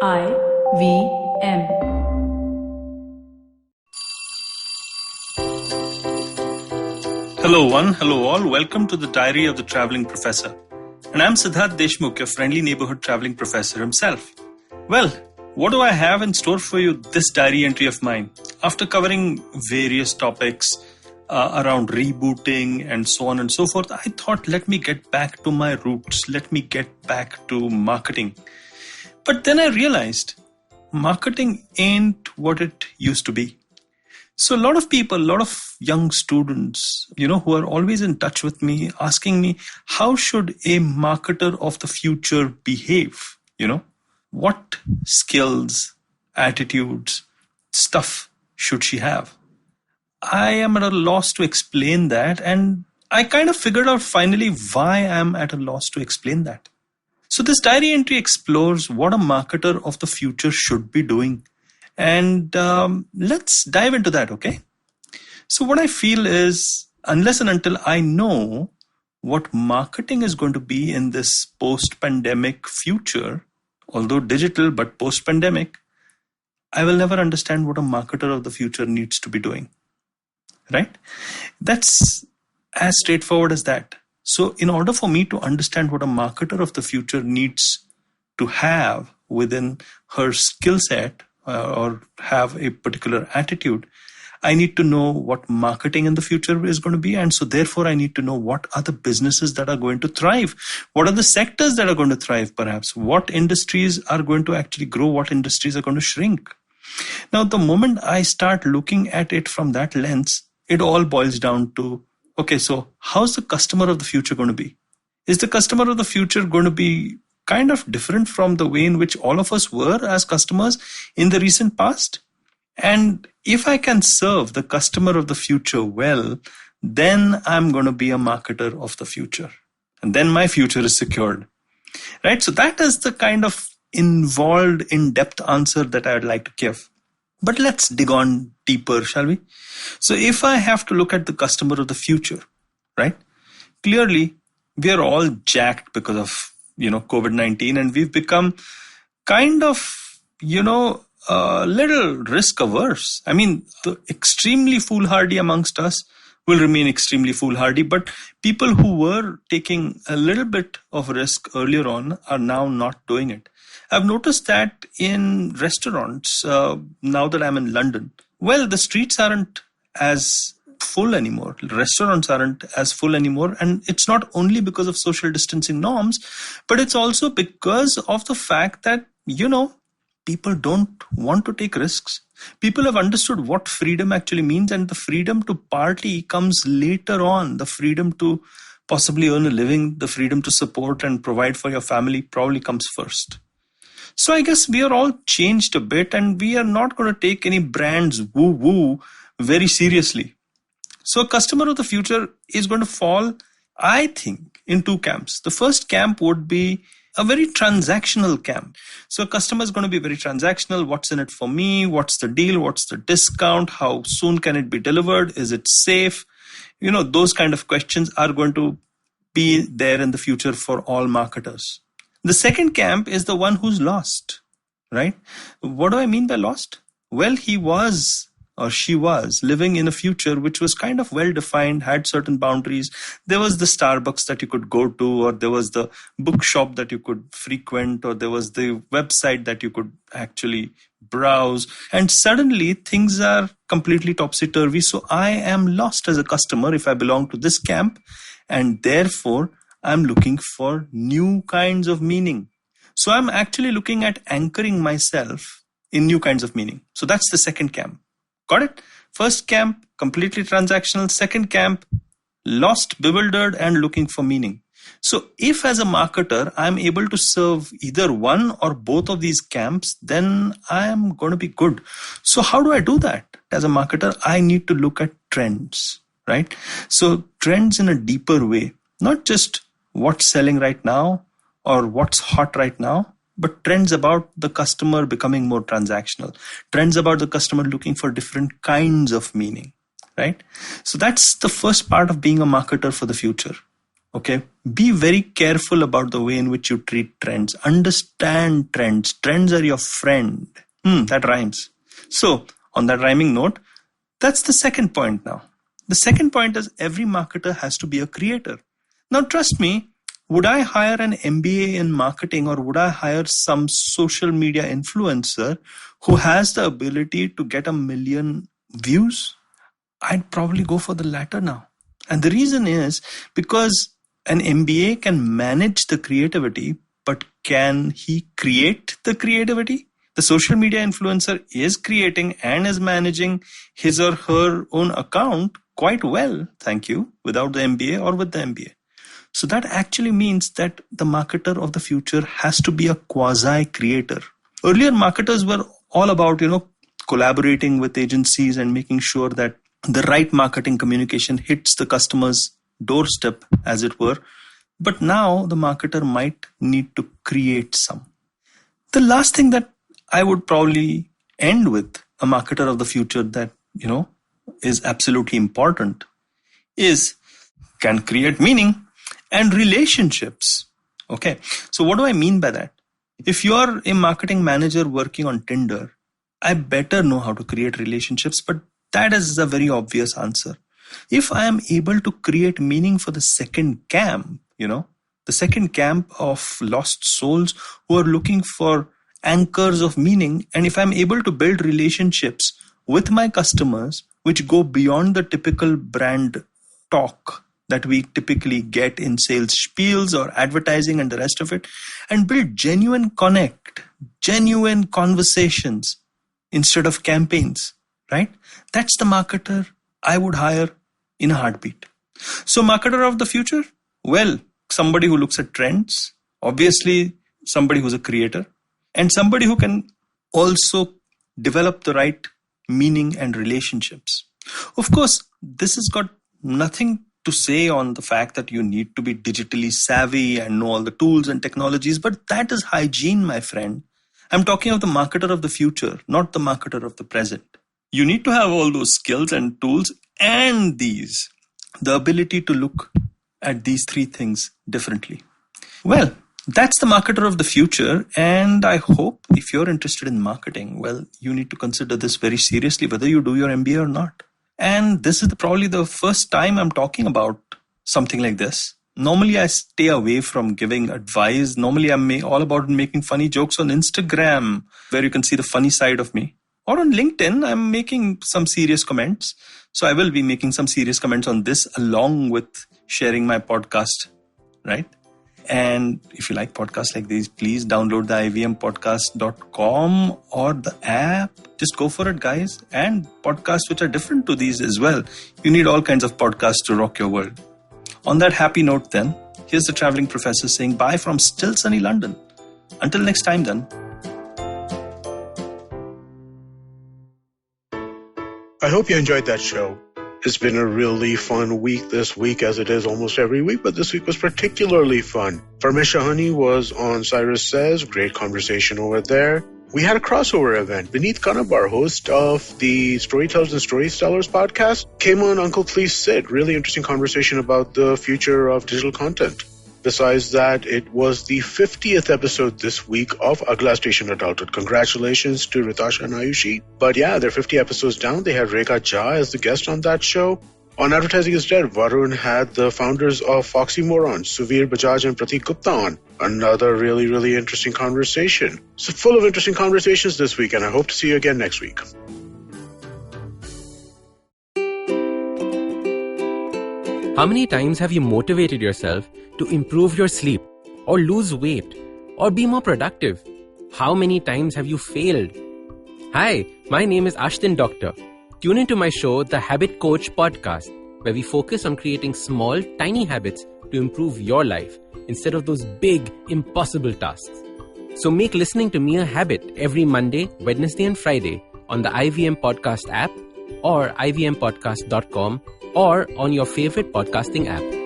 IVM. Hello one, hello all. Welcome to the Diary of the Traveling Professor. And I'm Siddharth Deshmukh, your friendly neighborhood traveling professor himself. Well, what do I have in store for you this diary entry of mine? After covering various topics around rebooting and so on and so forth, I thought, let me get back to my roots. Let me get back to marketing. But then I realized marketing ain't what it used to be. So a lot of people, a lot of young students, who are always in touch with me, asking me, how should a marketer of the future behave? What skills, attitudes, stuff should she have? I am at a loss to explain that. And I kind of figured out finally why I'm at a loss to explain that. So this diary entry explores what a marketer of the future should be doing. And let's dive into that, okay? So what I feel is, unless and until I know what marketing is going to be in this post-pandemic future, although digital but post-pandemic, I will never understand what a marketer of the future needs to be doing, right? That's as straightforward as that. So in order for me to understand what a marketer of the future needs to have within her skill set, or have a particular attitude, I need to know what marketing in the future is going to be. And so therefore, I need to know what are the businesses that are going to thrive. What are the sectors that are going to thrive, perhaps? What industries are going to actually grow? What industries are going to shrink? Now, the moment I start looking at it from that lens, it all boils down to, okay, so how's the customer of the future going to be? Is the customer of the future going to be kind of different from the way in which all of us were as customers in the recent past? And if I can serve the customer of the future well, then I'm going to be a marketer of the future. And then my future is secured, right? So that is the kind of involved, in-depth answer that I would like to give. But let's dig on deeper, shall we? So if I have to look at the customer of the future, right? Clearly, we are all jacked because of COVID-19, and we've become kind of, a little risk averse. I mean, the extremely foolhardy amongst us will remain extremely foolhardy, but people who were taking a little bit of risk earlier on are now not doing it. I've noticed that in restaurants, now that I'm in London, well, the streets aren't as full anymore. Restaurants aren't as full anymore. And it's not only because of social distancing norms, but it's also because of the fact that, people don't want to take risks. People have understood what freedom actually means, and the freedom to party comes later on. The freedom to possibly earn a living, the freedom to support and provide for your family probably comes first. So I guess we are all changed a bit, and we are not going to take any brands woo-woo very seriously. So a customer of the future is going to fall, I think, in two camps. The first camp would be a very transactional camp. So a customer is going to be very transactional. What's in it for me? What's the deal? What's the discount? How soon can it be delivered? Is it safe? Those kind of questions are going to be there in the future for all marketers. The second camp is the one who's lost, right? What do I mean by lost? Well, he was or she was living in a future which was kind of well-defined, had certain boundaries. There was the Starbucks that you could go to, or there was the bookshop that you could frequent, or there was the website that you could actually browse. And suddenly things are completely topsy-turvy. So I am lost as a customer if I belong to this camp. And therefore, I'm looking for new kinds of meaning. So I'm actually looking at anchoring myself in new kinds of meaning. So that's the second camp. Got it? First camp, completely transactional. Second camp, lost, bewildered, and looking for meaning. So if as a marketer, I'm able to serve either one or both of these camps, then I'm going to be good. So how do I do that? As a marketer, I need to look at trends, right? So trends in a deeper way, not just what's selling right now or what's hot right now, but trends about the customer becoming more transactional, trends about the customer looking for different kinds of meaning, right? So that's the first part of being a marketer for the future. Okay, be very careful about the way in which you treat trends. Understand trends. Trends are your friend. That rhymes. So, on that rhyming note, that's the second point now. The second point is every marketer has to be a creator. Now, trust me, would I hire an MBA in marketing or would I hire some social media influencer who has the ability to get 1 million views? I'd probably go for the latter now. And the reason is because an MBA can manage the creativity, but can he create the creativity? The social media influencer is creating and is managing his or her own account quite well, thank you, without the MBA or with the MBA. So that actually means that the marketer of the future has to be a quasi-creator. Earlier, marketers were all about, collaborating with agencies and making sure that the right marketing communication hits the customer's doorstep, as it were. But now the marketer might need to create some. The last thing that I would probably end with, a marketer of the future that, is absolutely important, is can create meaning and relationships. Okay, so what do I mean by that? If you're a marketing manager working on Tinder, I better know how to create relationships, but that is a very obvious answer. If I am able to create meaning for the second camp, the second camp of lost souls who are looking for anchors of meaning, and if I'm able to build relationships with my customers, which go beyond the typical brand talk that we typically get in sales spiels or advertising and the rest of it, and build genuine connect, genuine conversations instead of campaigns, right? That's the marketer I would hire in a heartbeat. So marketer of the future? Well, somebody who looks at trends, obviously somebody who's a creator, and somebody who can also develop the right meaning and relationships. Of course, this has got nothing to say on the fact that you need to be digitally savvy and know all the tools and technologies, but that is hygiene, my friend. I'm talking of the marketer of the future, not the marketer of the present. You need to have all those skills and tools and the ability to look at these three things differently. Well, that's the marketer of the future, and I hope if you're interested in marketing, well, you need to consider this very seriously, whether you do your MBA or not. And this is probably the first time I'm talking about something like this. Normally, I stay away from giving advice. Normally, I'm all about making funny jokes on Instagram, where you can see the funny side of me. Or on LinkedIn, I'm making some serious comments. So I will be making some serious comments on this along with sharing my podcast, right? And if you like podcasts like these, please download the ivmpodcast.com or the app. Just go for it, guys. And podcasts which are different to these as well. You need all kinds of podcasts to rock your world. On that happy note then, here's the traveling professor saying bye from still sunny London. Until next time then. I hope you enjoyed that show. It's been a really fun week this week, as it is almost every week, but this week was particularly fun. Parmesh Shahani was on Cyrus Says, great conversation over there. We had a crossover event. Vineet Kanabar, host of the Storytellers and Storytellers podcast, came on Uncle Please Sit. Really interesting conversation about the future of digital content. Besides that, it was the 50th episode this week of Agla Station Adulthood. Congratulations to Ritasha and Ayushi. But yeah, they're 50 episodes down. They had Rekha Jha as the guest on that show. On Advertising is Dead, Varun had the founders of Foxymoron, Suvir Bajaj and Pratik Gupta on. Another really, really interesting conversation. So full of interesting conversations this week, and I hope to see you again next week. How many times have you motivated yourself to improve your sleep, or lose weight, or be more productive? How many times have you failed? Hi, my name is Ashton Doctor. Tune into my show, The Habit Coach Podcast, where we focus on creating small, tiny habits to improve your life instead of those big, impossible tasks. So make listening to me a habit every Monday, Wednesday, and Friday on the IVM Podcast app or ivmpodcast.com or on your favorite podcasting app.